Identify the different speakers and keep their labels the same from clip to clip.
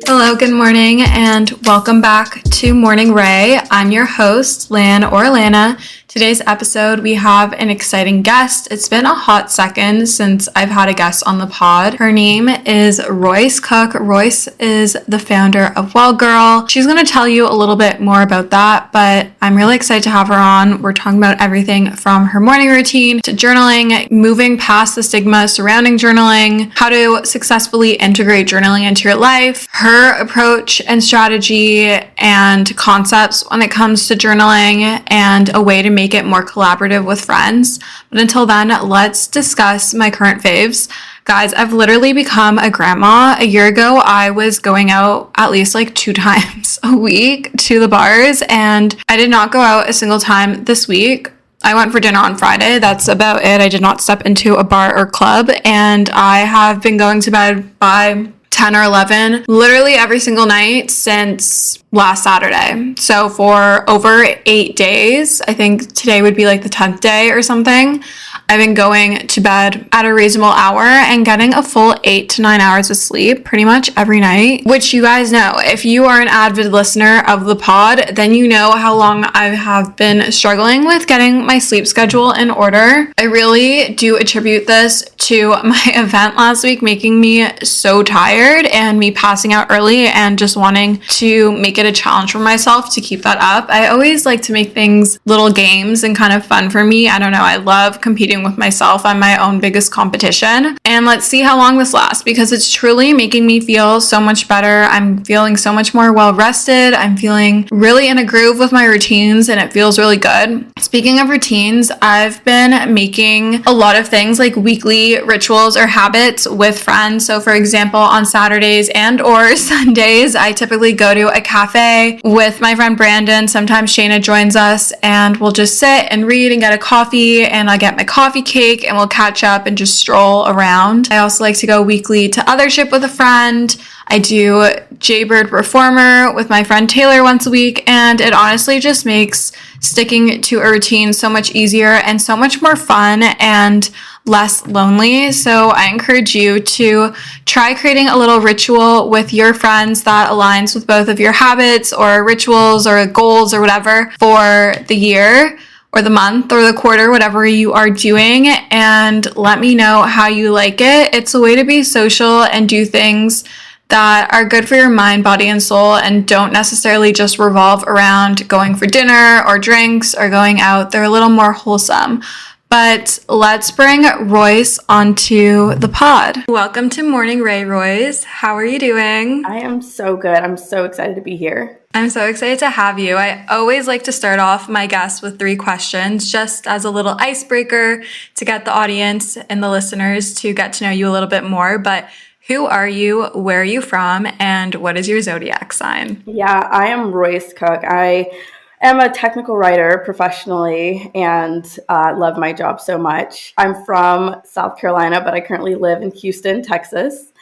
Speaker 1: Hello, good morning, and welcome back to Morning Ray. I'm your host, Lan or Lana. Today's episode, we have an exciting guest. It's been a hot second since I've had a guest on the pod. Her name is Royce Cook. Royce is the founder of Wellgrl. She's going to tell you a little bit more about that, but I'm really excited to have her on. We're talking about everything from her morning routine to journaling, moving past the stigma surrounding journaling, how to successfully integrate journaling into your life, her approach and strategy and concepts when it comes to journaling, and a way to make it more collaborative with friends. But until then, let's discuss my current faves. Guys, I've literally become a grandma. A year ago, I was going out at least like 2 times a week to the bars, and I did not go out a single time this week. I went for dinner on Friday. That's about it. I did not step into a bar or club, and I have been going to bed by 10 or 11 literally every single night since last Saturday. So for over 8 days, I think today would be like the 10th day or something, I've been going to bed at a reasonable hour and getting a full 8 to 9 hours of sleep pretty much every night, which you guys know. If you are an avid listener of the pod, then you know how long I have been struggling with getting my sleep schedule in order. I really do attribute this to my event last week making me so tired and me passing out early and just wanting to make it a challenge for myself to keep that up. I always like to make things little games and kind of fun for me. I don't know. I love competing with myself. I'm my own biggest competition. And let's see how long this lasts, because it's truly making me feel so much better. I'm feeling so much more well rested. I'm feeling really in a groove with my routines, and it feels really good. Speaking of routines, I've been making a lot of things like weekly rituals or habits with friends. So for example, on Saturdays and or Sundays, I typically go to a cafe with my friend Brandon. Sometimes Shayna joins us, and we'll just sit and read and get a coffee, and I get my coffee cake and we'll catch up and just stroll around. I also like to go weekly to Othership with a friend. I do Jaybird Reformer with my friend Taylor once a week, and it honestly just makes sticking to a routine so much easier and so much more fun and less lonely. So I encourage you to try creating a little ritual with your friends that aligns with both of your habits or rituals or goals or whatever for the year or the month or the quarter, whatever you are doing, and let me know how you like it. It's a way to be social and do things that are good for your mind, body, and soul, and don't necessarily just revolve around going for dinner or drinks or going out. They're a little more wholesome. But let's bring Royce onto the pod. Welcome to Morning Ray, Royce. How are you doing?
Speaker 2: I am so good. I'm so excited to be here.
Speaker 1: I'm so excited to have you. I always like to start off my guests with 3 questions, just as a little icebreaker to get the audience and the listeners to get to know you a little bit more. But who are you? Where are you from? And what is your zodiac sign?
Speaker 2: Yeah, I am Royce Cook. I am a technical writer professionally and love my job so much. I'm from South Carolina, but I currently live in Houston, Texas.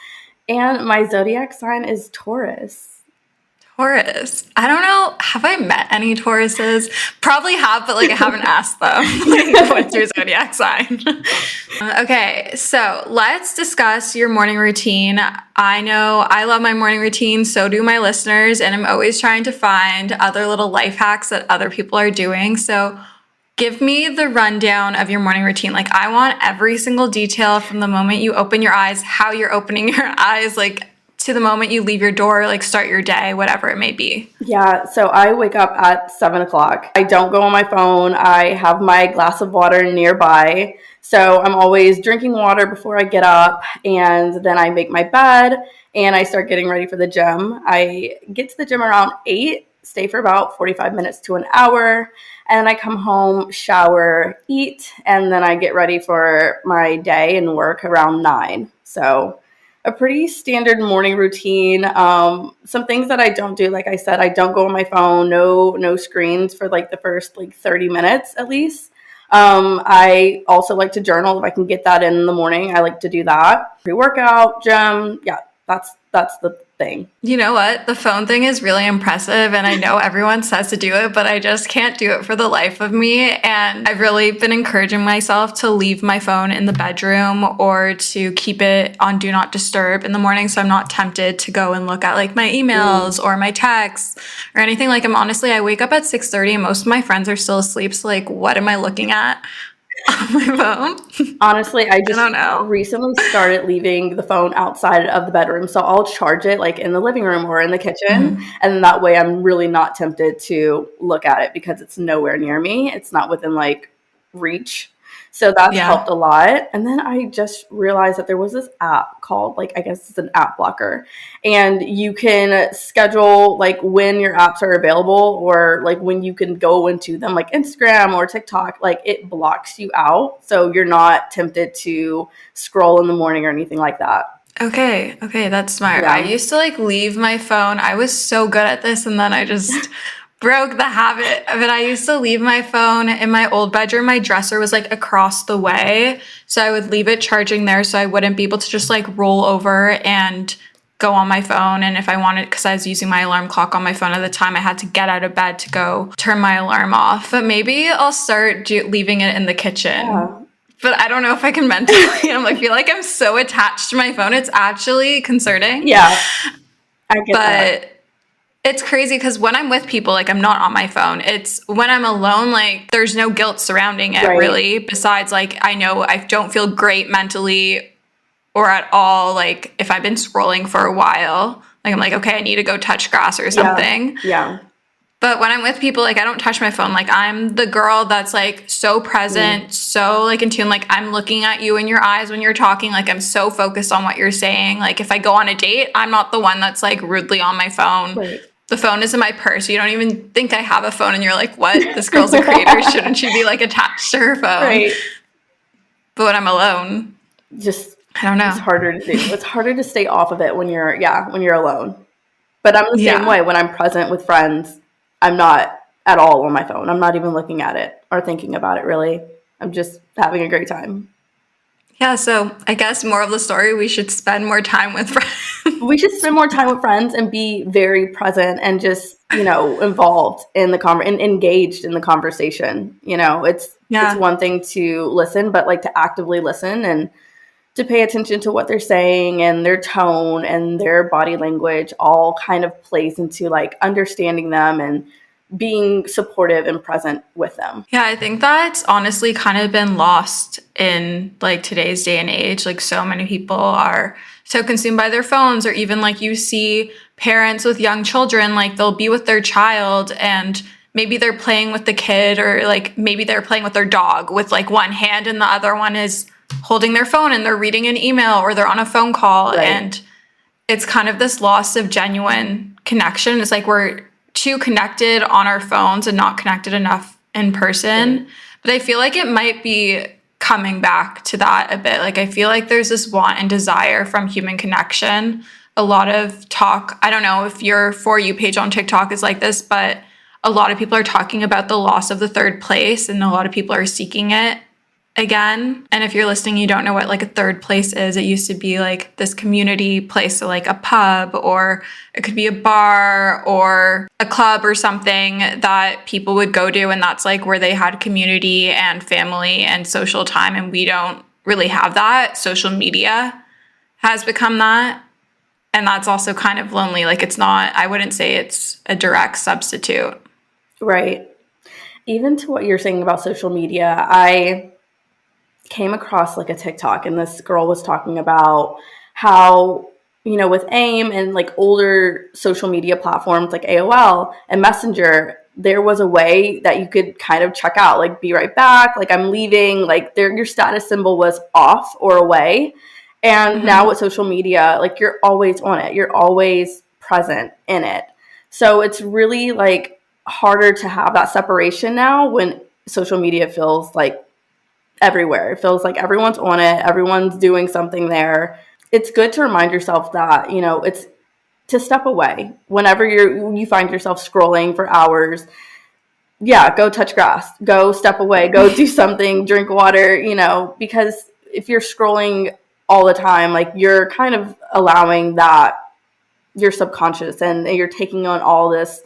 Speaker 2: And my zodiac sign is Taurus.
Speaker 1: Taurus. I don't know. Have I met any Tauruses? Probably have, but I haven't asked them. What's your zodiac sign? Okay, so let's discuss your morning routine. I know I love my morning routine, so do my listeners, and I'm always trying to find other little life hacks that other people are doing. So give me the rundown of your morning routine. I want every single detail from the moment you open your eyes, how you're opening your eyes, to the moment you leave your door, start your day, whatever it may be.
Speaker 2: Yeah, so I wake up at 7 o'clock. I don't go on my phone. I have my glass of water nearby. So I'm always drinking water before I get up, and then I make my bed and I start getting ready for the gym. I get to the gym around 8, stay for about 45 minutes to an hour, and I come home, shower, eat, and then I get ready for my day and work around 9. So a pretty standard morning routine. Some things that I don't do, like I said, I don't go on my phone, no screens for the first 30 minutes at least. I also like to journal if I can get that in the morning. I like to do that. Pre-workout, gym, yeah, that's That's the thing.
Speaker 1: You know what? The phone thing is really impressive, and I know everyone says to do it, but I just can't do it for the life of me. And I've really been encouraging myself to leave my phone in the bedroom or to keep it on do not disturb in the morning, so I'm not tempted to go and look at like my emails or my texts or anything. Like, I wake up at 6:30 and most of my friends are still asleep, so like, what am I looking at on my phone?
Speaker 2: Honestly, I just
Speaker 1: don't know.
Speaker 2: recently started leaving the phone outside of the bedroom. So I'll charge it like in the living room or in the kitchen. And that way I'm really not tempted to look at it because it's nowhere near me. It's not within like reach. So that's helped a lot. And then I just realized that there was this app called, like, I guess it's an app blocker. And you can schedule like when your apps are available or like when you can go into them, like Instagram or TikTok. Like, it blocks you out. So you're not tempted to scroll in the morning or anything like that.
Speaker 1: Okay, that's smart.
Speaker 2: Yeah.
Speaker 1: I used to like leave my phone. I was so good at this, and then I just broke the habit of it. I used to leave my phone in my old bedroom. My dresser was like across the way, so I would leave it charging there so I wouldn't be able to just like roll over and go on my phone. And if I wanted, because I was using my alarm clock on my phone at the time, I had to get out of bed to go turn my alarm off. But maybe I'll start leaving it in the kitchen.
Speaker 2: Yeah.
Speaker 1: But I don't know if I can mentally. I feel like I'm so attached to my phone. It's actually concerning.
Speaker 2: Yeah, I get that.
Speaker 1: It's crazy because when I'm with people, like, I'm not on my phone. It's when I'm alone, like, there's no guilt surrounding it, really. Besides, like, I know I don't feel great mentally or at all. Like, if I've been scrolling for a while, like, I'm like, okay, I need to go touch grass or something.
Speaker 2: Yeah.
Speaker 1: But when I'm with people, like, I don't touch my phone. Like, I'm the girl that's, like, so present, so, like, in tune. Like, I'm looking at you in your eyes when you're talking. Like, I'm so focused on what you're saying. Like, if I go on a date, I'm not the one that's, like, rudely on my phone.
Speaker 2: Right.
Speaker 1: The phone is in my purse. You don't even think I have a phone, and you're like, what? This girl's a creator. Shouldn't she be, like, attached to her phone?
Speaker 2: Right.
Speaker 1: But when I'm alone, I don't know.
Speaker 2: It's harder to do. It's harder to stay off of it when you're alone. But I'm the same way. When I'm present with friends, I'm not at all on my phone. I'm not even looking at it or thinking about it, really. I'm just having a great time.
Speaker 1: Yeah, so I guess moral of the story, we should spend more time with friends.
Speaker 2: We should spend more time with friends and be very present and just, involved in the and engaged in the conversation. It's one thing to listen, but like to actively listen and to pay attention to what they're saying and their tone and their body language all kind of plays into like understanding them and being supportive and present with them.
Speaker 1: Yeah, I think that's honestly kind of been lost in like today's day and age. Like, so many people are so consumed by their phones, or even like you see parents with young children, like they'll be with their child and maybe they're playing with the kid, or like maybe they're playing with their dog with like one hand and the other one is holding their phone and they're reading an email or they're on a phone call. Right. And it's kind of this loss of genuine connection. It's like we're too connected on our phones and not connected enough in person. Right. But I feel like it might be coming back to that a bit. Like, I feel like there's this want and desire from human connection. A lot of talk, I don't know if your For You page on TikTok is like this, but a lot of people are talking about the loss of the third place, and a lot of people are seeking it again. And if you're listening, you don't know what like a third place is. It used to be like this community place, so like a pub, or it could be a bar or a club or something that people would go to, and that's like where they had community and family and social time. And we don't really have that. Social media has become that, and that's also kind of lonely. Like, it's not, I wouldn't say it's a direct substitute.
Speaker 2: Right. Even to what you're saying about social media, I came across like a TikTok, and this girl was talking about how, with AIM and like older social media platforms like AOL and Messenger, there was a way that you could kind of check out, like, be right back, like, I'm leaving, like your status symbol was off or away. And now with social media, like, you're always on it. You're always present in it. So it's really like harder to have that separation now when social media feels like everywhere. It feels like everyone's on it. Everyone's doing something there. It's good to remind yourself that, it's to step away whenever you find yourself scrolling for hours. Yeah, go touch grass, go step away, go do something, drink water, because if you're scrolling all the time, like, you're kind of allowing that your subconscious, and you're taking on all this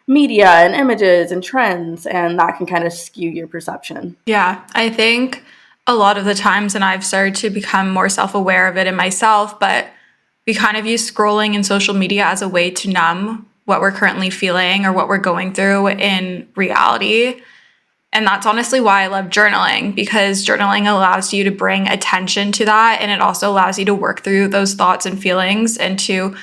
Speaker 2: media and images and trends, and that can kind of skew your perception.
Speaker 1: Yeah, I think a lot of the times, and I've started to become more self-aware of it in myself, but we kind of use scrolling and social media as a way to numb what we're currently feeling or what we're going through in reality. And that's honestly why I love journaling, because journaling allows you to bring attention to that. And it also allows you to work through those thoughts and feelings and to,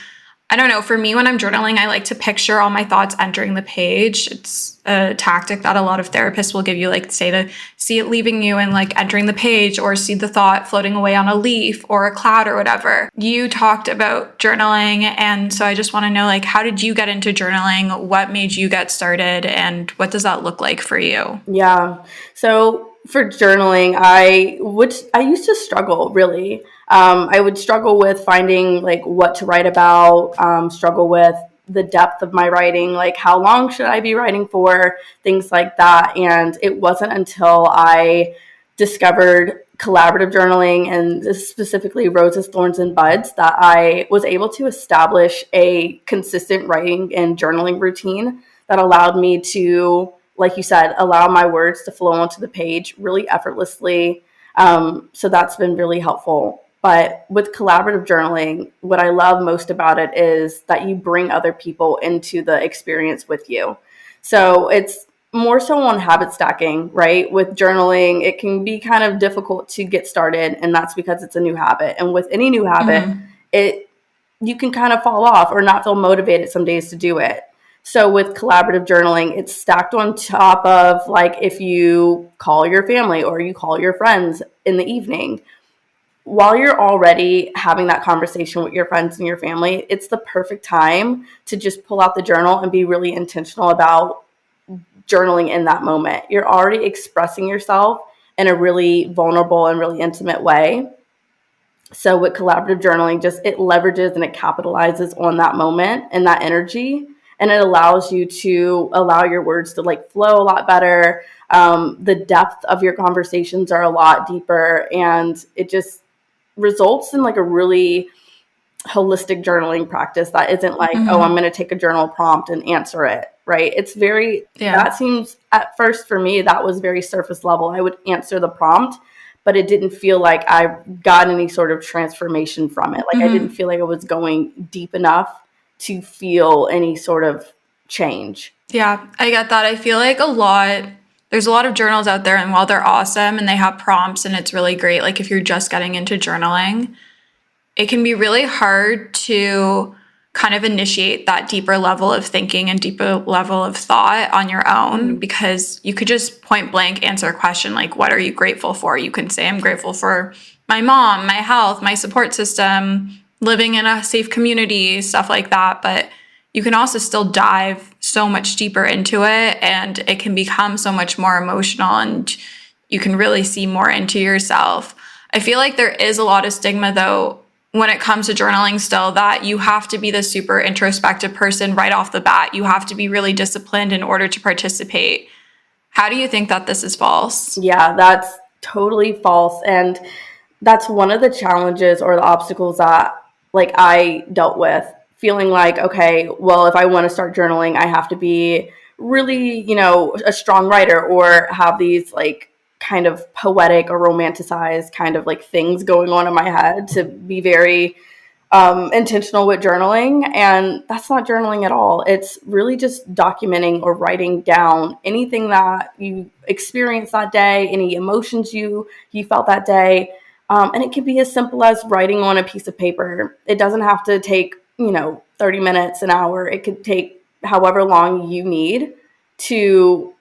Speaker 1: I don't know, for me, when I'm journaling, I like to picture all my thoughts entering the page. It's a tactic that a lot of therapists will give you, like, say, to see it leaving you and like entering the page, or see the thought floating away on a leaf or a cloud or whatever. You talked about journaling. And so I just want to know, like, how did you get into journaling? What made you get started? And what does that look like for you?
Speaker 2: Yeah. So for journaling, I used to struggle really. I would struggle with finding like what to write about, struggle with the depth of my writing, like how long should I be writing for, things like that. And it wasn't until I discovered collaborative journaling, and specifically Roses, Thorns, and Buds, that I was able to establish a consistent writing and journaling routine that allowed me to, like you said, allow my words to flow onto the page really effortlessly. So that's been really helpful. But with collaborative journaling, what I love most about it is that you bring other people into the experience with you. So it's more so on habit stacking, right? With journaling, it can be kind of difficult to get started, and that's because it's a new habit. And with any new habit, it you can kind of fall off or not feel motivated some days to do it. So with collaborative journaling, it's stacked on top of, like, if you call your family or you call your friends in the evening, while you're already having that conversation with your friends and your family, it's the perfect time to just pull out the journal and be really intentional about journaling in that moment. You're already expressing yourself in a really vulnerable and really intimate way. So with collaborative journaling, just it leverages and it capitalizes on that moment and that energy, and it allows you to allow your words to like flow a lot better. The depth of your conversations are a lot deeper, and it just results in like a really holistic journaling practice that isn't like, oh, I'm going to take a journal prompt and answer it, right? It's very, that seems, at first for me, that was very surface level. I would answer the prompt, but it didn't feel like I got any sort of transformation from it. Like I didn't feel like I was going deep enough to feel any sort of change.
Speaker 1: Yeah, I get that. I feel like there's a lot of journals out there, and while they're awesome and they have prompts and it's really great, like if you're just getting into journaling, it can be really hard to kind of initiate that deeper level of thinking and deeper level of thought on your own, because you could just point blank answer a question like, what are you grateful for? You can say, I'm grateful for my mom, my health, my support system, living in a safe community, stuff like that. But you can also still dive so much deeper into it, and it can become so much more emotional, and you can really see more into yourself. I feel like there is a lot of stigma, though, when it comes to journaling still, that you have to be the super introspective person right off the bat. You have to be really disciplined in order to participate. How do you think that this is false?
Speaker 2: Yeah, that's totally false. And that's one of the challenges or the obstacles that like I dealt with, feeling like, okay, well, if I want to start journaling, I have to be really, a strong writer or have these like kind of poetic or romanticized kind of like things going on in my head to be very intentional with journaling. And that's not journaling at all. It's really just documenting or writing down anything that you experienced that day, any emotions you felt that day. And it can be as simple as writing on a piece of paper. It doesn't have to take, 30 minutes, an hour. It could take however long you need to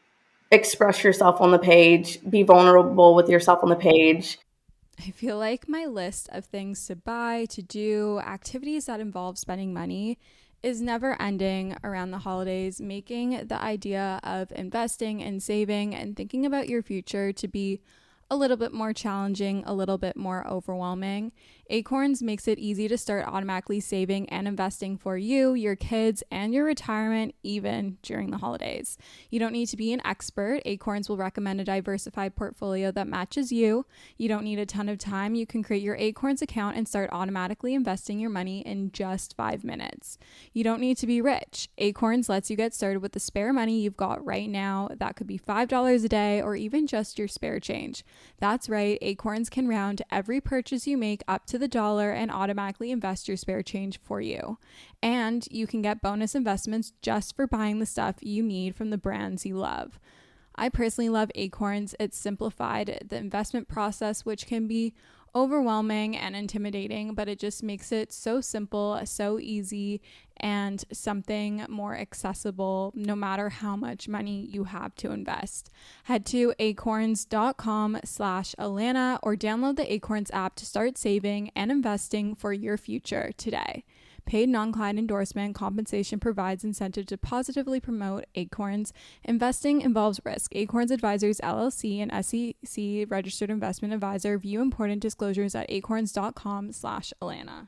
Speaker 2: express yourself on the page, be vulnerable with yourself on the page.
Speaker 3: I feel like my list of things to buy, to do, activities that involve spending money is never ending around the holidays, making the idea of investing and saving and thinking about your future to be a a little bit more challenging, a little bit more overwhelming. Acorns makes it easy to start automatically saving and investing for you, your kids, and your retirement, even during the holidays. You don't need to be an expert. Acorns will recommend a diversified portfolio that matches you. You don't need a ton of time. You can create your Acorns account and start automatically investing your money in just 5 minutes. You don't need to be rich. Acorns lets you get started with the spare money you've got right now. That could be $5 a day or even just your spare change. That's right. Acorns can round every purchase you make up to the dollar and automatically invest your spare change for you. And you can get bonus investments just for buying the stuff you need from the brands you love. I personally love Acorns. It's simplified the investment process, which can be overwhelming and intimidating, but it just makes it so simple, so easy, and something more accessible no matter how much money you have to invest. Head to acorns.com/Alana or download the Acorns app to start saving and investing for your future today. Paid non-client endorsement compensation provides incentive to positively promote Acorns. Investing involves risk. Acorns Advisors LLC, an SEC registered investment advisor. View important disclosures at acorns.com/Alana.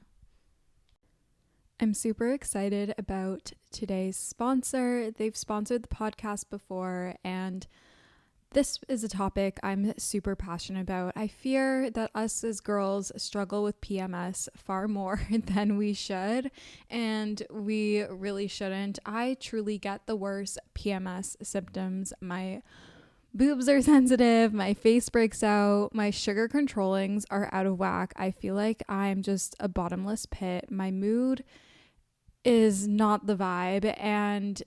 Speaker 3: I'm super excited about today's sponsor. They've sponsored the podcast before, and this is a topic I'm super passionate about. I fear that us as girls struggle with PMS far more than we should, and we really shouldn't. I truly get the worst PMS symptoms. My boobs are sensitive, my face breaks out, my sugar controllings are out of whack. I feel like I'm just a bottomless pit. My mood is not the vibe, and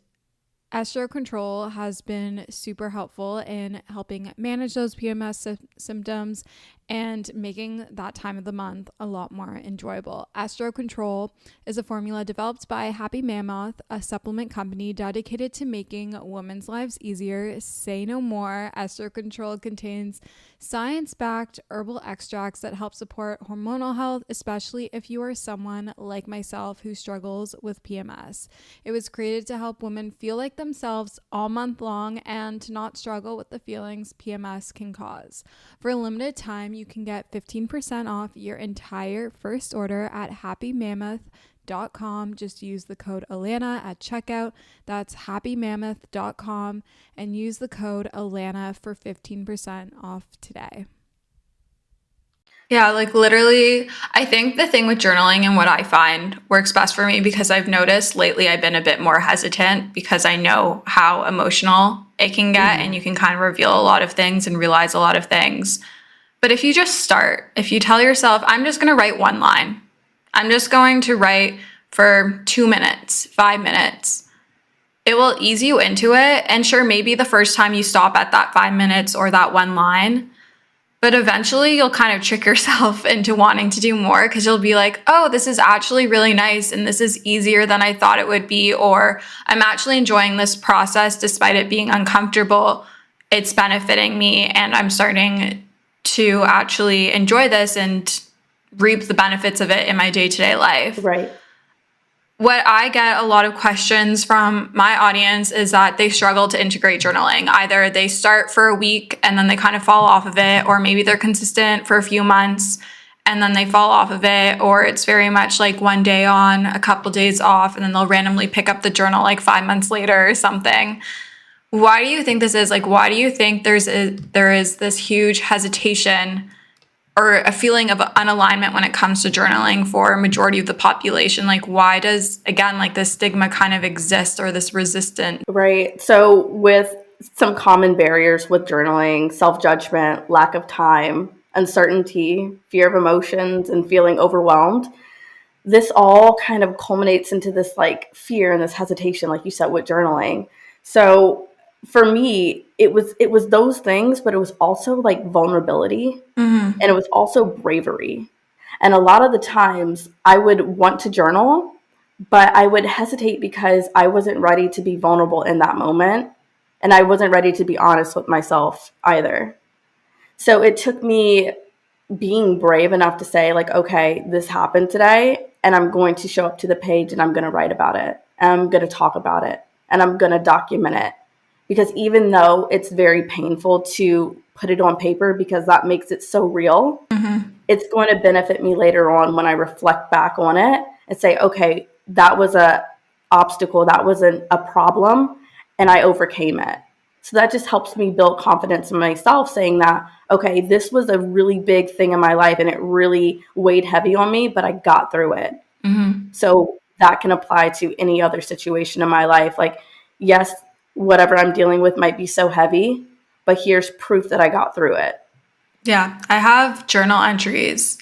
Speaker 3: Estro Control has been super helpful in helping manage those PMS symptoms and making that time of the month a lot more enjoyable. Estro Control is a formula developed by Happy Mammoth, a supplement company dedicated to making women's lives easier. Say no more. Estro Control contains science-backed herbal extracts that help support hormonal health, especially if you are someone like myself who struggles with PMS. It was created to help women feel like themselves all month long and to not struggle with the feelings PMS can cause. For a limited time, you can get 15% off your entire first order at happymammoth.com. Just use the code Alana at checkout. That's happymammoth.com and use the code Alana for 15% off today.
Speaker 1: Yeah, like literally, I think the thing with journaling and what I find works best for me, because I've noticed lately I've been a bit more hesitant because I know how emotional it can get and you can kind of reveal a lot of things and realize a lot of things. But if you just start, if you tell yourself, I'm just going to write one line, I'm just going to write for 2 minutes, 5 minutes, it will ease you into it. And sure, maybe the first time you stop at that 5 minutes or that one line, but eventually you'll kind of trick yourself into wanting to do more, because you'll be like, oh, this is actually really nice and this is easier than I thought it would be, or I'm actually enjoying this process despite it being uncomfortable. It's benefiting me and I'm starting to actually enjoy this and reap the benefits of it in my day-to-day life.
Speaker 2: Right.
Speaker 1: What I get a lot of questions from my audience is that they struggle to integrate journaling. Either they start for a week and then they kind of fall off of it, or maybe they're consistent for a few months and then they fall off of it, or it's very much like one day on, a couple days off, and then they'll randomly pick up the journal like 5 months later or something. Why do you think this is? Like, why do you think there is this huge hesitation or a feeling of unalignment when it comes to journaling for a majority of the population? Like, why does, again, like this stigma kind of exist, or this resistance?
Speaker 2: Right. So with some common barriers with journaling, self-judgment, lack of time, uncertainty, fear of emotions, and feeling overwhelmed, this all kind of culminates into this like fear and this hesitation, like you said, with journaling. So for me, it was those things, but it was also like vulnerability, and it was also bravery. And a lot of the times I would want to journal, but I would hesitate because I wasn't ready to be vulnerable in that moment. And I wasn't ready to be honest with myself either. So it took me being brave enough to say like, okay, this happened today and I'm going to show up to the page and I'm going to write about it. And I'm going to talk about it and I'm going to document it. because even though it's very painful to put it on paper because that makes it so real, it's going to benefit me later on when I reflect back on it and say, okay, that was a obstacle, that was a problem, and I overcame it. So that just helps me build confidence in myself, saying that, okay, this was a really big thing in my life and it really weighed heavy on me, but I got through it. So that can apply to any other situation in my life. Like, yes, whatever I'm dealing with might be so heavy, but here's proof that I got through it.
Speaker 1: Yeah, I have journal entries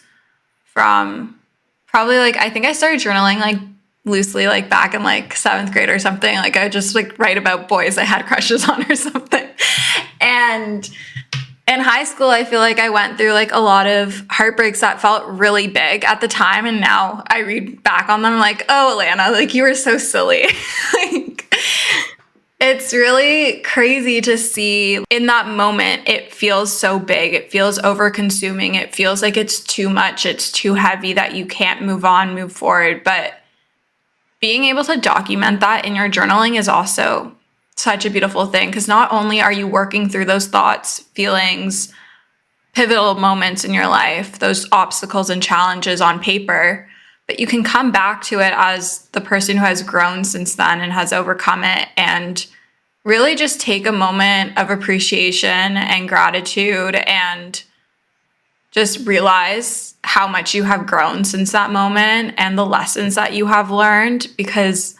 Speaker 1: from probably like, I think I started journaling like loosely like back in like 7th grade or something. Like I just like write about boys I had crushes on or something. And in high school, I feel like I went through like a lot of heartbreaks that felt really big at the time. And now I read back on them like, oh, Alana, like you were so silly. Like, it's really crazy to see in that moment. It feels so big. It feels over consuming. It feels like it's too much. It's too heavy that you can't move on, move forward. But being able to document that in your journaling is also such a beautiful thing, because not only are you working through those thoughts, feelings, pivotal moments in your life, those obstacles and challenges on paper, but you can come back to it as the person who has grown since then and has overcome it, and really just take a moment of appreciation and gratitude and just realize how much you have grown since that moment and the lessons that you have learned, because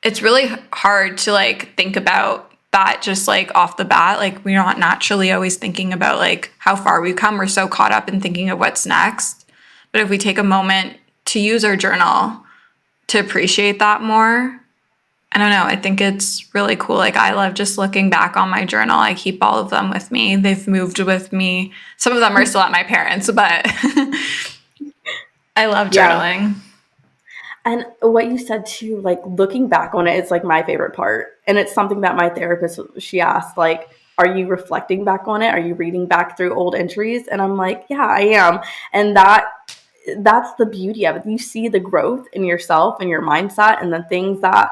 Speaker 1: it's really hard to like think about that just like off the bat. Like we're not naturally always thinking about like how far we've come. We're so caught up in thinking of what's next. But if we take a moment to use our journal to appreciate that more, I don't know, I think it's really cool. Like I love just looking back on my journal. I keep all of them with me. They've moved with me. Some of them are still at my parents', but I love journaling.
Speaker 2: Yeah. And what you said too, like looking back on it is like my favorite part. And it's something that my therapist, she asked, like, are you reflecting back on it? Are you reading back through old entries? And I'm like, yeah, I am. And that's the beauty of it. You see the growth in yourself and your mindset and the things that,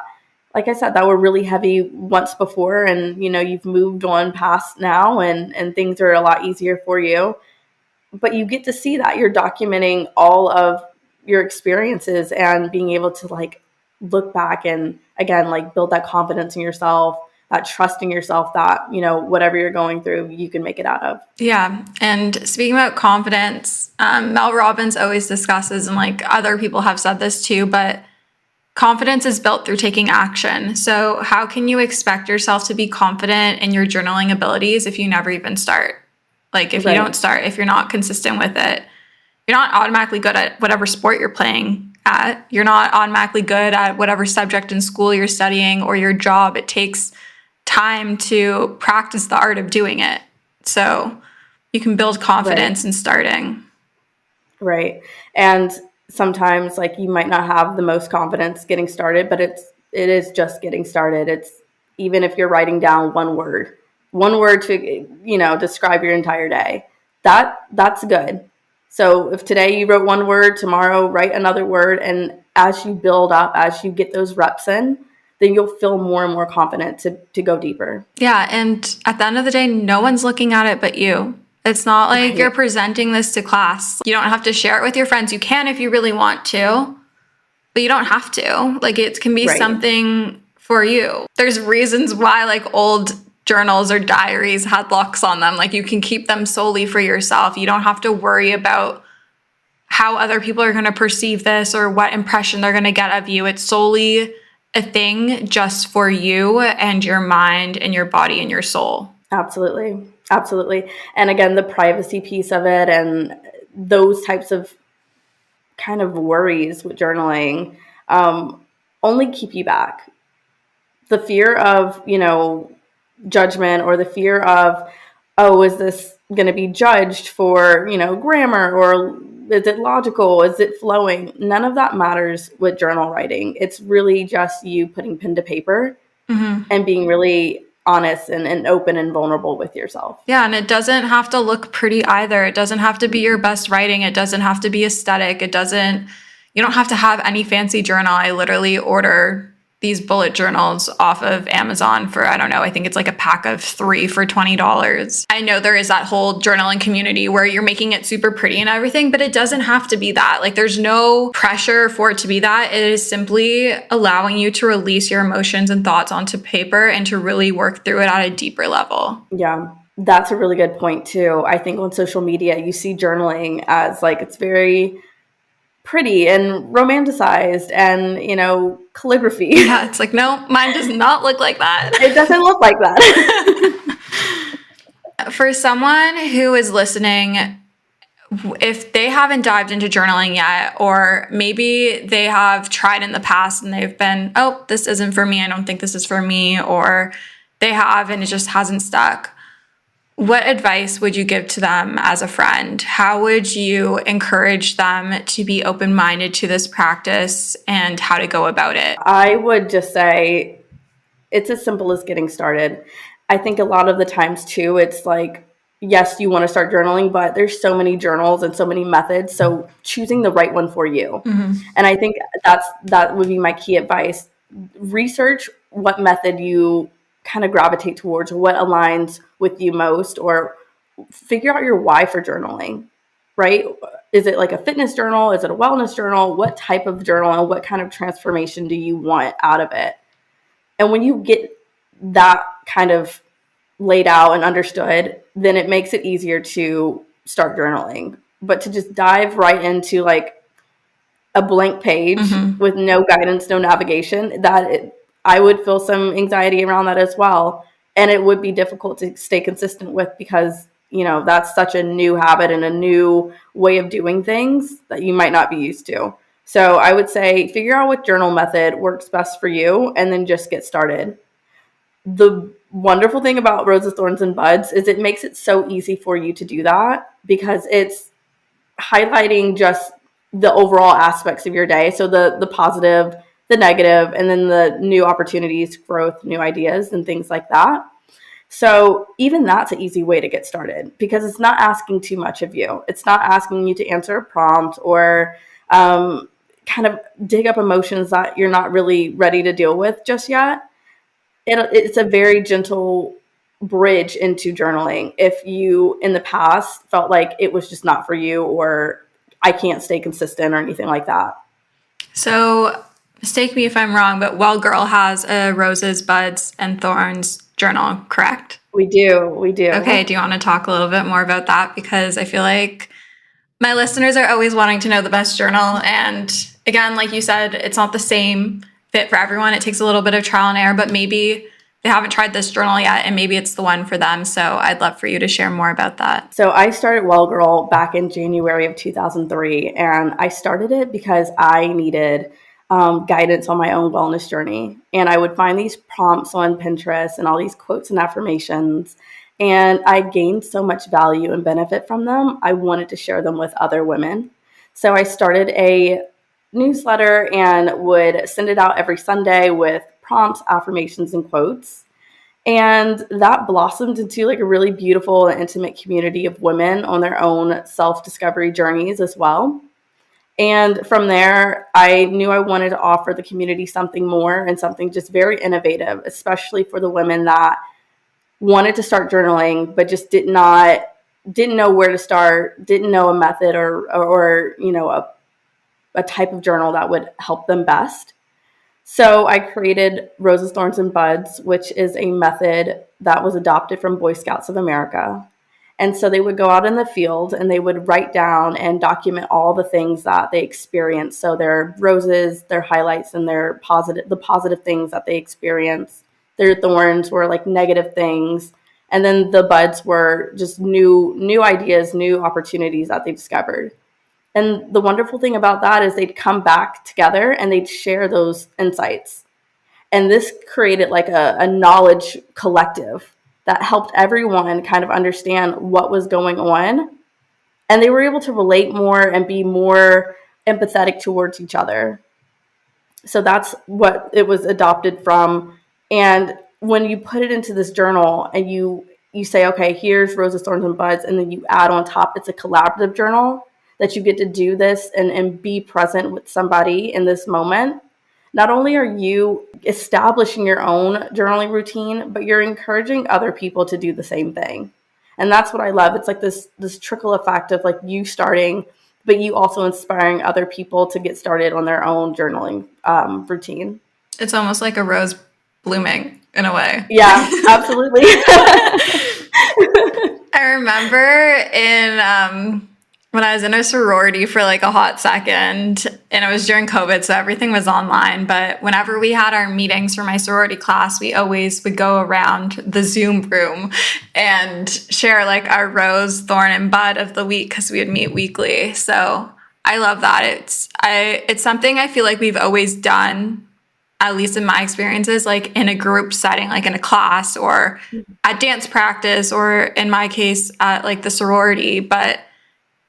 Speaker 2: like I said, that were really heavy once before. And, you know, you've moved on past now and things are a lot easier for you. But you get to see that you're documenting all of your experiences and being able to like look back and again, like build that confidence in yourself, that trust in yourself that, you know, whatever you're going through, you can make it out of.
Speaker 1: Yeah. And speaking about confidence, Mel Robbins always discusses, and like other people have said this too, but confidence is built through taking action. So how can you expect yourself to be confident in your journaling abilities if you never even start? Like if you don't start, if you're not consistent with it, you're not automatically good at whatever sport you're playing at. You're not automatically good at whatever subject in school you're studying or your job. It takes time to practice the art of doing it. So you can build confidence in starting.
Speaker 2: Right. And sometimes like you might not have the most confidence getting started, but it is just getting started. It's even if you're writing down one word to, you know, describe your entire day, that's good. So if today you wrote one word, tomorrow write another word. And as you build up, as you get those reps in, then you'll feel more and more confident to go deeper.
Speaker 1: Yeah. And at the end of the day, no one's looking at it but you. It's not like you're presenting this to class. You don't have to share it with your friends. You can if you really want to, but you don't have to. Like it can be something for you. There's reasons why like old journals or diaries had locks on them. Like you can keep them solely for yourself. You don't have to worry about how other people are going to perceive this or what impression they're going to get of you. It's solely a thing just for you and your mind and your body and your soul.
Speaker 2: Absolutely. Absolutely. And again, the privacy piece of it and those types of kind of worries with journaling only keep you back. The fear of, you know, judgment or the fear of, oh, is this going to be judged for, you know, grammar, or is it logical? Is it flowing? None of that matters with journal writing. It's really just you putting pen to paper and being really honest and open and vulnerable with yourself.
Speaker 1: Yeah, and it doesn't have to look pretty either. It doesn't have to be your best writing. It doesn't have to be aesthetic. You don't have to have any fancy journal. I literally order these bullet journals off of Amazon for, I don't know, I think it's like a pack of 3 for $20. I know there is that whole journaling community where you're making it super pretty and everything, but it doesn't have to be that. Like, there's no pressure for it to be that. It is simply allowing you to release your emotions and thoughts onto paper and to really work through it at a deeper level.
Speaker 2: Yeah, that's a really good point too. I think on social media, you see journaling as like, it's very pretty and romanticized and, you know, calligraphy.
Speaker 1: Yeah, it's like, no, mine does not look like that.
Speaker 2: It doesn't look like that.
Speaker 1: For someone who is listening, if they haven't dived into journaling yet, or maybe they have tried in the past and they've been, oh, this isn't for me, I don't think this is for me, or they have and it just hasn't stuck, what advice would you give to them as a friend? How would you encourage them to be open-minded to this practice and how to go about it?
Speaker 2: I would just say it's as simple as getting started. I think a lot of the times too, it's like, yes, you want to start journaling, but there's so many journals and so many methods. So choosing the right one for you. Mm-hmm. And I think that would be my key advice. Research what method you kind of gravitate towards, or what aligns with you most, or figure out your why for journaling, right? Is it like a fitness journal? Is it a wellness journal? What type of journal and what kind of transformation do you want out of it? And when you get that kind of laid out and understood, then it makes it easier to start journaling. But to just dive right into like a blank page with no guidance, no navigation, I would feel some anxiety around that as well. And it would be difficult to stay consistent with, because, you know, that's such a new habit and a new way of doing things that you might not be used to. So I would say figure out what journal method works best for you and then just get started. The wonderful thing about Roses, Thorns, and Buds is it makes it so easy for you to do that, because it's highlighting just the overall aspects of your day. So the positive, the negative, and then the new opportunities, growth, new ideas, and things like that. So even that's an easy way to get started, because it's not asking too much of you. It's not asking you to answer a prompt or kind of dig up emotions that you're not really ready to deal with just yet. It's a very gentle bridge into journaling if you in the past felt like it was just not for you, or I can't stay consistent or anything like that.
Speaker 1: So mistake me if I'm wrong, but Wellgrl has a Roses, Buds, and Thorns journal, correct?
Speaker 2: We do.
Speaker 1: Okay, do you want to talk a little bit more about that? Because I feel like my listeners are always wanting to know the best journal. And again, like you said, it's not the same fit for everyone. It takes a little bit of trial and error, but maybe they haven't tried this journal yet and maybe it's the one for them. So I'd love for you to share more about that.
Speaker 2: So I started Wellgrl back in January of 2003, and I started it because I needed guidance on my own wellness journey. And I would find these prompts on Pinterest and all these quotes and affirmations, and I gained so much value and benefit from them. I wanted to share them with other women. So I started a newsletter and would send it out every Sunday with prompts, affirmations, and quotes. And that blossomed into like a really beautiful and intimate community of women on their own self-discovery journeys as well. And from there, I knew I wanted to offer the community something more and something just very innovative, especially for the women that wanted to start journaling, but just didn't know where to start, didn't know a method or you know, a type of journal that would help them best. So I created Roses, Thorns, and Buds, which is a method that was adopted from Boy Scouts of America. And so they would go out in the field and they would write down and document all the things that they experienced. So their roses, their highlights, and the positive things that they experienced. Their thorns were like negative things. And then the buds were just new ideas, new opportunities that they discovered. And the wonderful thing about that is they'd come back together and they'd share those insights. And this created like a knowledge collective that helped everyone kind of understand what was going on. And they were able to relate more and be more empathetic towards each other. So that's what it was adopted from. And when you put it into this journal and you say, okay, here's Roses, Thorns, and Buds, and then you add on top, it's a collaborative journal that you get to do this and be present with somebody in this moment. not only are you establishing your own journaling routine, but you're encouraging other people to do the same thing. And that's what I love. It's like this trickle effect of like you starting, but you also inspiring other people to get started on their own journaling routine.
Speaker 1: It's almost like a rose blooming in a way.
Speaker 2: Yeah, absolutely.
Speaker 1: I remember when I was in a sorority for like a hot second, and it was during COVID, so everything was online. But whenever we had our meetings for my sorority class, we always would go around the Zoom room and share like our rose, thorn, and bud of the week, because we would meet weekly. So I love that. It's something I feel like we've always done, at least in my experiences, like in a group setting, like in a class or at dance practice, or in my case, at like the sorority. But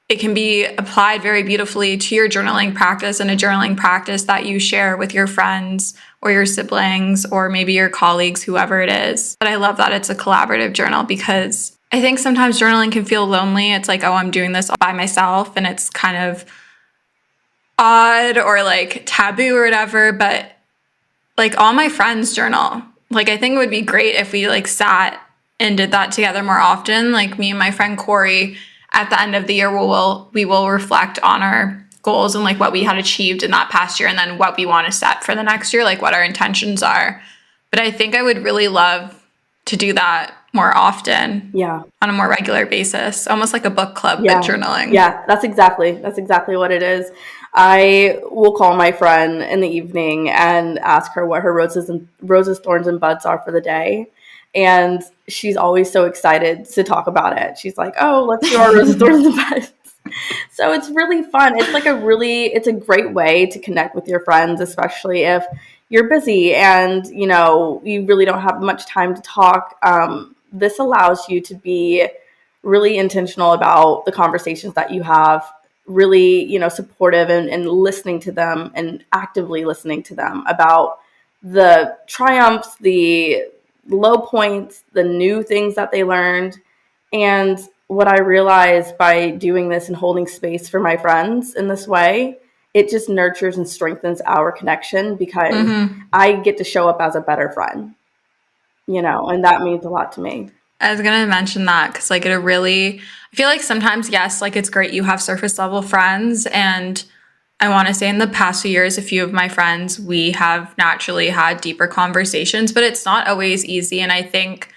Speaker 1: it can be applied very beautifully to your journaling practice, and a journaling practice that you share with your friends or your siblings or maybe your colleagues, whoever it is. But I love that it's a collaborative journal, because I think sometimes journaling can feel lonely. It's like, oh, I'm doing this by myself, and it's kind of odd or like taboo or whatever. But like all my friends journal. Like I think it would be great if we like sat and did that together more often. Like me and my friend Corey, at the end of the year, we will reflect on our goals and like what we had achieved in that past year, and then what we want to set for the next year, like what our intentions are. But I think I would really love to do that more often.
Speaker 2: Yeah.
Speaker 1: On a more regular basis, almost like a book club,
Speaker 2: Yeah.
Speaker 1: but journaling.
Speaker 2: Yeah, that's exactly what it is. I will call my friend in the evening and ask her what her roses, thorns, and buds are for the day. And she's always so excited to talk about it. She's like, oh, let's do our roses, thorns, and buds. So it's really fun. It's like it's a great way to connect with your friends, especially if you're busy and, you really don't have much time to talk. This allows you to be really intentional about the conversations that you have, really, supportive and listening to them, and actively listening to them about the triumphs, the low points, the new things that they learned. And what I realized by doing this and holding space for my friends in this way, it just nurtures and strengthens our connection, because I get to show up as a better friend, and that means a lot to me.
Speaker 1: I was going to mention that because like I feel like sometimes, yes, like it's great you have surface level friends. And I want to say in the past few years, a few of my friends, we have naturally had deeper conversations, but it's not always easy. And I think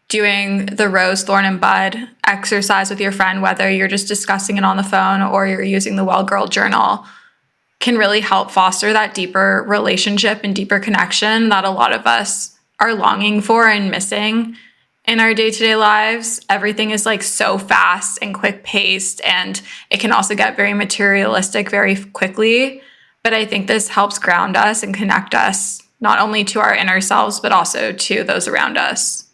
Speaker 1: doing the rose, thorn, and bud exercise with your friend, whether you're just discussing it on the phone or you're using the Wellgrl journal, can really help foster that deeper relationship and deeper connection that a lot of us are longing for and missing in our day-to-day lives. Everything is like so fast and quick-paced, and it can also get very materialistic very quickly. But I think this helps ground us and connect us not only to our inner selves, but also to those around us.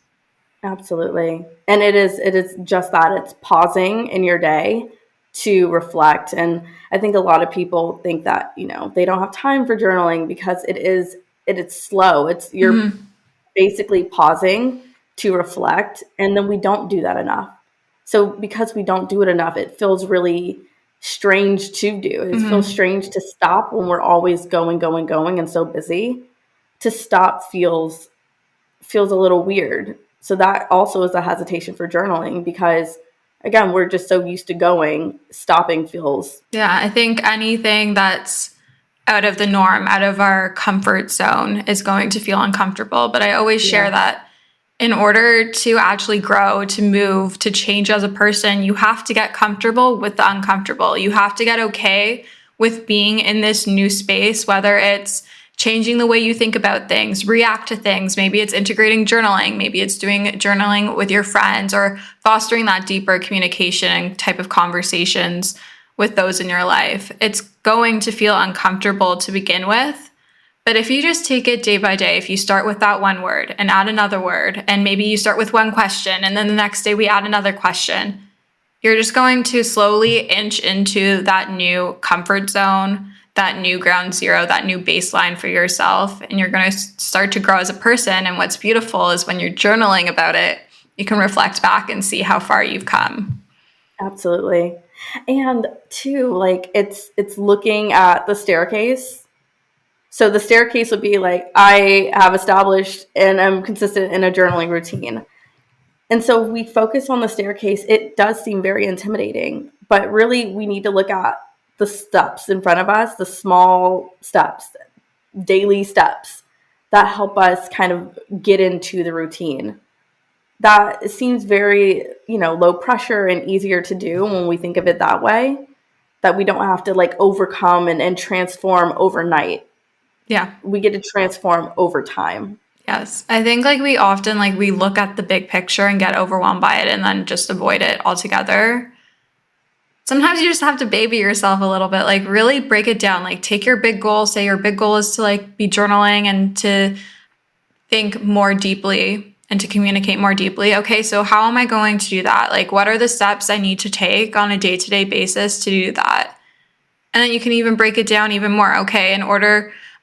Speaker 2: Absolutely. And it is just that. It's pausing in your day to reflect. And I think a lot of people think that, they don't have time for journaling because it's slow. You're basically pausing to reflect, and then we don't do that enough. So because we don't do it enough, it feels really strange to do. It feels strange to stop when we're always going and so busy. To stop feels a little weird. So that also is a hesitation for journaling, because again, we're just so used to going. Stopping feels...
Speaker 1: Yeah, I think anything that's out of the norm, out of our comfort zone, is going to feel uncomfortable. But I always share that in order to actually grow, to move, to change as a person, you have to get comfortable with the uncomfortable. You have to get okay with being in this new space, whether it's changing the way you think about things, react to things. Maybe it's integrating journaling. Maybe it's doing journaling with your friends, or fostering that deeper communication and type of conversations with those in your life. It's going to feel uncomfortable to begin with. But if you just take it day by day, if you start with that one word and add another word, and maybe you start with one question and then the next day we add another question, you're just going to slowly inch into that new comfort zone, that new ground zero, that new baseline for yourself. And you're going to start to grow as a person. And what's beautiful is when you're journaling about it, you can reflect back and see how far you've come.
Speaker 2: Absolutely. And too, like it's looking at the staircase. So the staircase would be like, I have established and I'm consistent in a journaling routine. And so we focus on the staircase. It does seem very intimidating, but really we need to look at the steps in front of us, the small steps, daily steps that help us kind of get into the routine. That seems very, low pressure and easier to do when we think of it that way, that we don't have to like overcome and transform overnight.
Speaker 1: Yeah.
Speaker 2: We get to transform over time.
Speaker 1: Yes. I think like we often like we look at the big picture and get overwhelmed by it and then just avoid it altogether. Sometimes you just have to baby yourself a little bit, like really break it down. Like take your big goal, say your big goal is to like be journaling and to think more deeply and to communicate more deeply. Okay, so how am I going to do that? Like what are the steps I need to take on a day-to-day basis to do that? And then you can even break it down even more. Okay,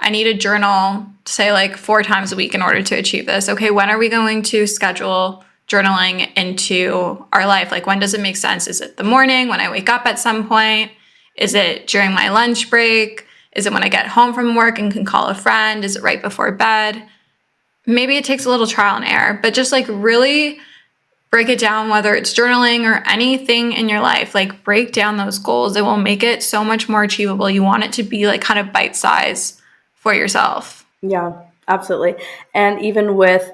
Speaker 1: I need a journal, say like 4 times a week in order to achieve this. Okay, when are we going to schedule journaling into our life? Like when does it make sense? Is it the morning when I wake up at some point? Is it during my lunch break? Is it when I get home from work and can call a friend? Is it right before bed? Maybe it takes a little trial and error, but just like really break it down, whether it's journaling or anything in your life, like break down those goals. It will make it so much more achievable. You want it to be like kind of bite size for yourself.
Speaker 2: Yeah, absolutely. And even with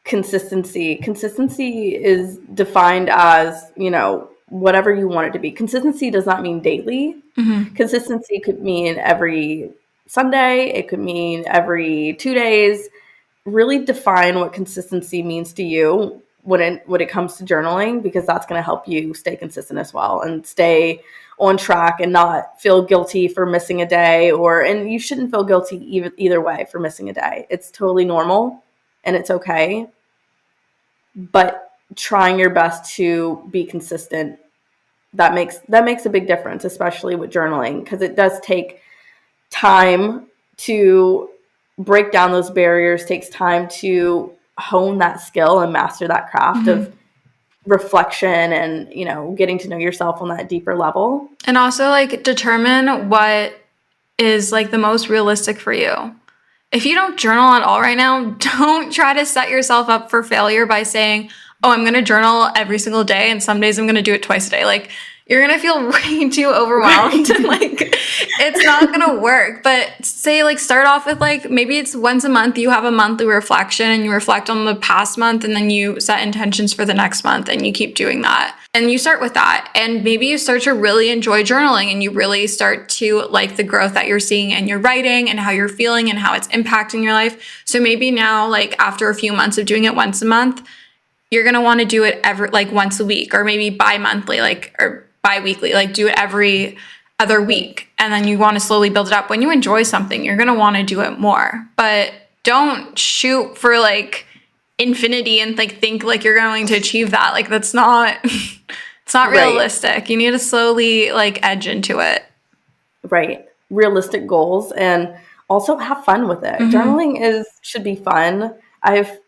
Speaker 2: consistency is defined as, whatever you want it to be. Consistency does not mean daily. Mm-hmm. Consistency could mean every Sunday. It could mean every 2 days. Really define what consistency means to you when it comes to journaling, because that's going to help you stay consistent as well and stay on track and not feel guilty for missing a day, and you shouldn't feel guilty either way for missing a day. It's totally normal and it's okay. But trying your best to be consistent, that makes a big difference, especially with journaling, because it does take time to break down those barriers, takes time to hone that skill and master that craft of reflection and, getting to know yourself on that deeper level.
Speaker 1: And also like determine what is like the most realistic for you. If you don't journal at all right now, don't try to set yourself up for failure by saying, oh, I'm going to journal every single day and some days I'm going to do it twice a day. Like you're going to feel way too overwhelmed and like it's not going to work. But say like start off with like maybe it's once a month you have a monthly reflection and you reflect on the past month and then you set intentions for the next month and you keep doing that. And you start with that. And maybe you start to really enjoy journaling and you really start to like the growth that you're seeing in your writing and how you're feeling and how it's impacting your life. So maybe now like after a few months of doing it once a month, you're going to want to do it every like once a week or maybe bi-monthly or bi-weekly, like do it every other week. And then you want to slowly build it up. When you enjoy something, you're going to want to do it more, but don't shoot for like infinity and like think like you're going to achieve that. Like that's not, it's not realistic. You need to slowly like edge into it.
Speaker 2: Right. Realistic goals and also have fun with it. Mm-hmm. Journaling should be fun. I've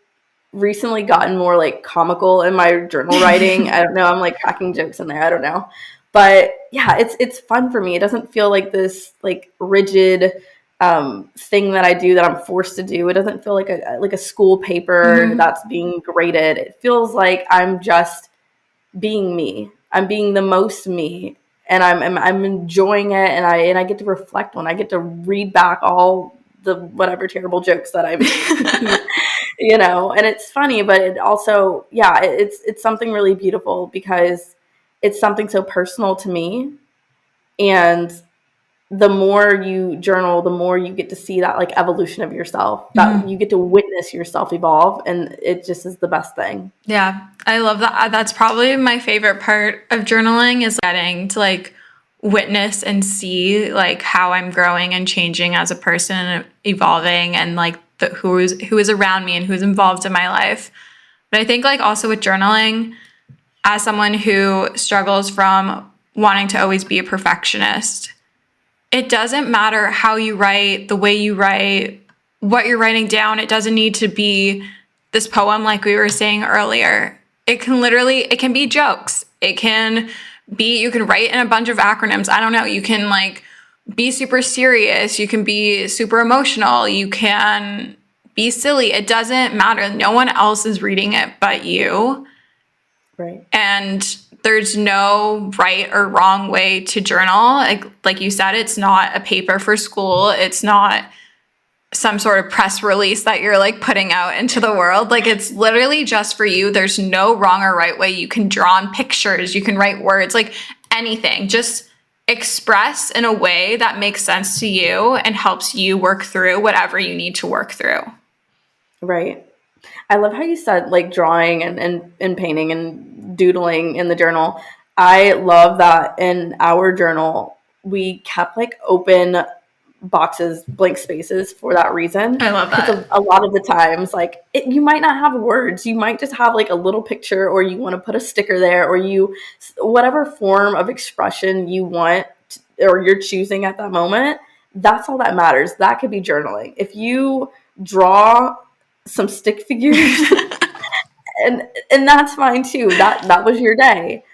Speaker 2: recently gotten more like comical in my journal writing. I don't know. I'm like cracking jokes in there. I don't know. But yeah, it's fun for me. It doesn't feel like this like rigid thing that I do that I'm forced to do. It doesn't feel like a school paper that's being graded. It feels like I'm just being me. I'm being the most me, and I'm enjoying it. And I get to reflect on. I get to read back all the whatever terrible jokes that I'm, and it's funny, but it also, it's something really beautiful because it's something so personal to me. And the more you journal, the more you get to see that like evolution of yourself, that you get to witness yourself evolve. And it just is the best thing.
Speaker 1: Yeah. I love that. That's probably my favorite part of journaling is getting to like witness and see like how I'm growing and changing as a person and evolving and like who is around me and who's involved in my life. But I think like also with journaling, as someone who struggles from wanting to always be a perfectionist, it doesn't matter how you write, the way you write, what you're writing down. It doesn't need to be this poem like we were saying earlier. It can be jokes. It can be, you can write in a bunch of acronyms. I don't know. You can like be super serious. You can be super emotional. You can be silly. It doesn't matter. No one else is reading it but you.
Speaker 2: Right.
Speaker 1: And there's no right or wrong way to journal. Like you said, it's not a paper for school. It's not some sort of press release that you're like putting out into the world. Like, it's literally just for you. There's no wrong or right way. You can draw on pictures. You can write words, like anything. Just express in a way that makes sense to you and helps you work through whatever you need to work through.
Speaker 2: Right. I love how you said like drawing and painting and doodling in the journal. I love that in our journal, we kept like open boxes, blank spaces for that reason.
Speaker 1: I love that.
Speaker 2: Because a lot of the times, like you might not have words. You might just have like a little picture, or you want to put a sticker there, or whatever form of expression you want or you're choosing at that moment. That's all that matters. That could be journaling. If you draw some stick figures and that's fine too. That was your day.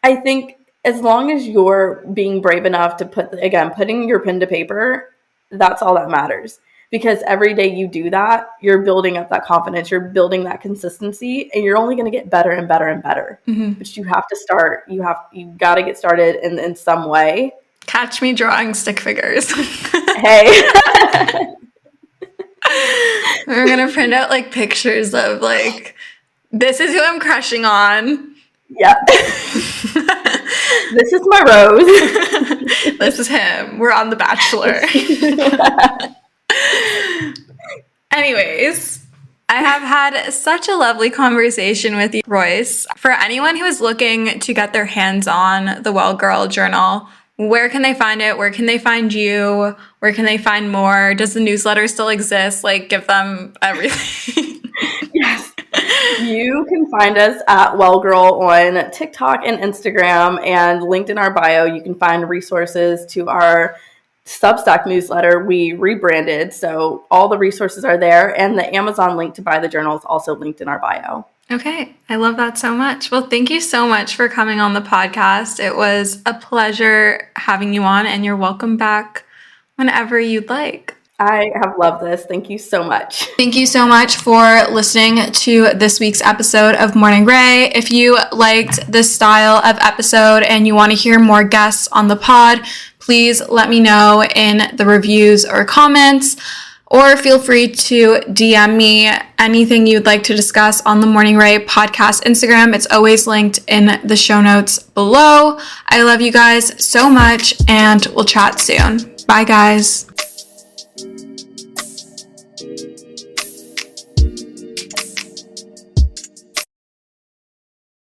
Speaker 2: I think as long as you're being brave enough to putting your pen to paper, that's all that matters. Because every day you do that, you're building up that confidence, you're building that consistency, and you're only going to get better and better and better.
Speaker 1: Mm-hmm.
Speaker 2: But you have to start. You got to get started in some way.
Speaker 1: Catch me drawing stick figures.
Speaker 2: Hey.
Speaker 1: We're going to print out like pictures of like, this is who I'm crushing on.
Speaker 2: Yep. This is my rose.
Speaker 1: This is him. We're on The Bachelor. Anyways, I have had such a lovely conversation with you, Royce. For anyone who is looking to get their hands on the Wellgrl journal, where can they find it? Where can they find you? Where can they find more? Does the newsletter still exist? Like, give them everything.
Speaker 2: Yes. You can find us at Wellgrl on TikTok and Instagram, and linked in our bio. You can find resources to our Substack newsletter. We rebranded, so all the resources are there, and the Amazon link to buy the journal is also linked in our bio.
Speaker 1: Okay. I love that so much. Well, thank you so much for coming on the podcast. It was a pleasure having you on, and you're welcome back whenever you'd like.
Speaker 2: I have loved this. Thank you so much.
Speaker 1: Thank you so much for listening to this week's episode of Morning Ray. If you liked this style of episode and you want to hear more guests on the pod, please let me know in the reviews or comments, or feel free to DM me anything you'd like to discuss on the Morning Ray podcast Instagram. It's always linked in the show notes below. I love you guys so much, and we'll chat soon. Bye, guys.